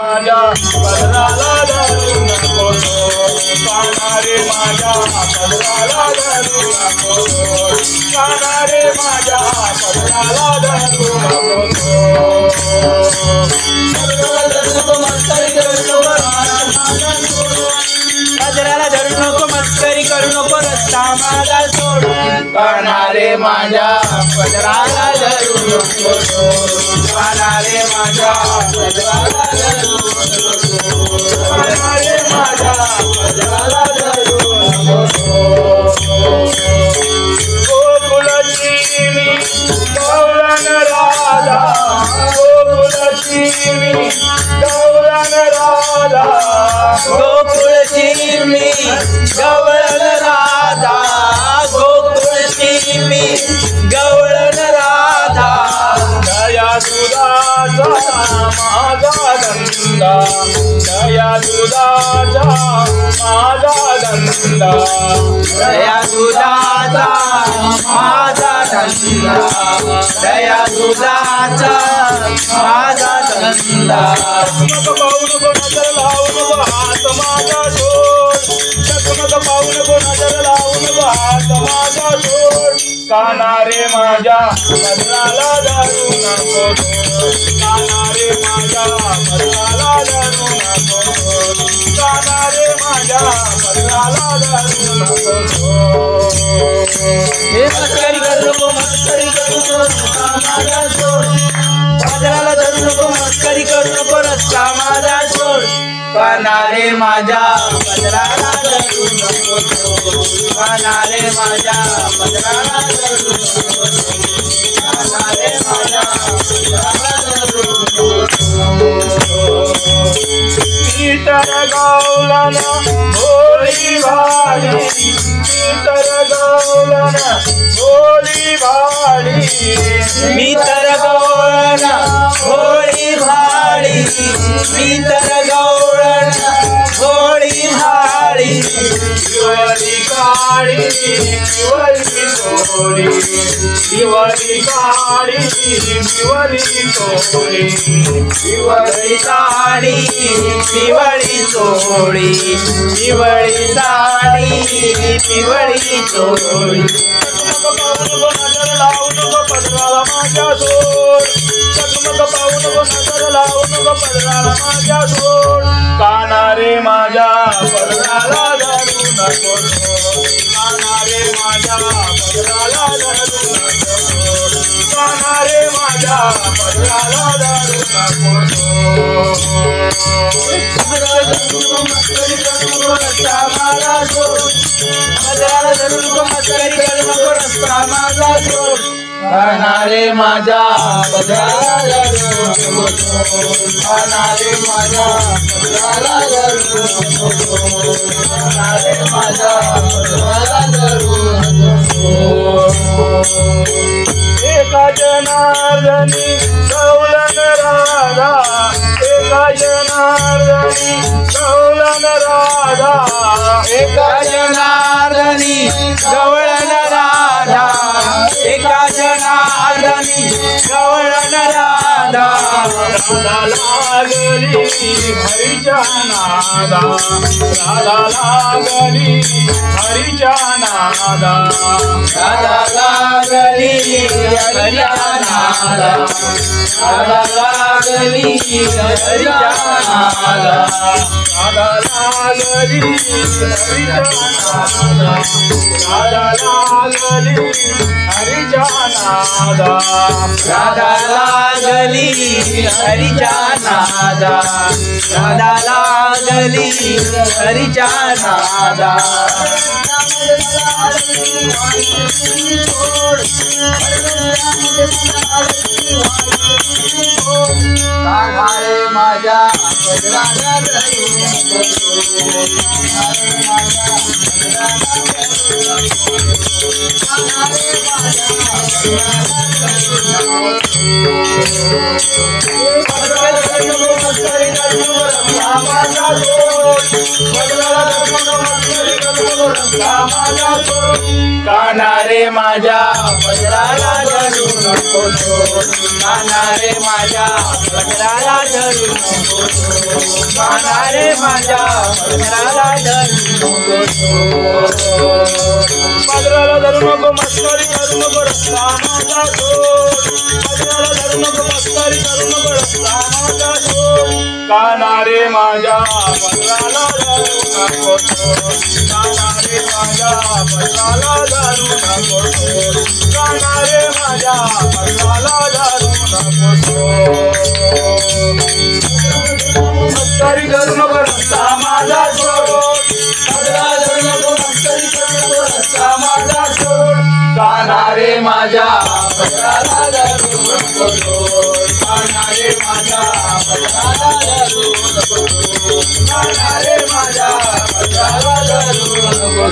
माझ्या पदराला धरू नको काना रे माझ्या पदराला धरू नको काना रे माझ्या पदराला धरू नको पदराला धरू नको मस्करी करू नको रस्ता माझा सोड काना रे माझ्या पदराला धरू नको काना रे माझ्या पदराला धरू काना रे माझ्या पदराला धरू गोकुळची मी गौरण राधा गोकुळची मी गौरण राधा गोकुळची मी गवळण राधा गोकुळची मी गवळण राधा दया दुधाचा माझा धंदा दया दुधाचा माझा धंदा दया दुधाचा माझा धंदा दया दुधाचा माझा धंदा मग पाहू नको नजर लावू नको हात माझा सोड मग पाहू नको नजर लावू नको हात माझा सोड काना रे माझ्या पदराला धरू नको काना रे माझ्या पदराला धरू नको काना रे माझ्या पदराला धरू नको हे मस्करी करू नको मस्करी करू नको माझा सोड पदराला धरू नको मस्करी करू नको रस्ता माझा सोड काना रे माझ्या पदराला धरू नको काना रे माझ्या पदराला धरू नको काना रे माझ्या पदराला धरू नको इतर गौलन भोली भाली इतर गौलन भोली भाली इतर गौलन भोली भाली इतर गौलन भोली भाली शिवरी काळी शिवरी तोरी शिवरी काळी शिवरी तोरी शिवरी काळी पिवळी चोळी पिवळी साडी पिवळी चोळी नजर लावू नको पदराला माझ्या सोड चकमक पाहू नको नजर लावू नको पदराला माझ्या सोड काना रे माझ्या पदराला धरू नको काना रे माझ्या पदराला धरू नको काना रे माझ्या पदराला धरू नको काना रे माझ्या पदराला धरू नको काना रे माझ्या पदराला धरू नको काना रे माझ्या पदराला धरू नको एका जनार्दनी गवळण राधा एका जनार्दनी गवळण राधा एका जनार्दनी गवळण राधा एका जनार्दनी गवळण राधा राधा लागली हरीच्या नादा राधा लागली हरीच्या नादा राधा लागली हरीच्या नादा राधा लागली हरीच्या नादा राधा लागली हरीच्या नादा राधा लागली हरीच्या नादा राधा लागली हरीच्या नादा राधा लागली हरीच्या नादा काना रे माझ्या पदराला धरू नको काना रे माझ्या पदराला धरू नको काना रे माझ्या पदराला धरू नको काना रे माझ्या पदराला धरू नको काना रे माझ्या पदराला धरू नको काना रे माझ्या पदराला धरू नको पदराला धरू नको मस्करी करू नको रस्ता माझा सोड पदराला धरू नको मस्करी करू नको रस्ता माझा सोड काना रे माझ्या पदराला धरू नको काना रे माझ्या पदराला धरू नको काना रे माझ्या पदराला धरू नको मस्करी करू नको रस्ता माझा सोड पदराला धरू नको मस्करी करू नको रस्ता माझा सोड काना रे माझ्या पदराला धरू नको काना रे माझ्या पदराला धरू नको काना रे माझ्या पदराला धरू नको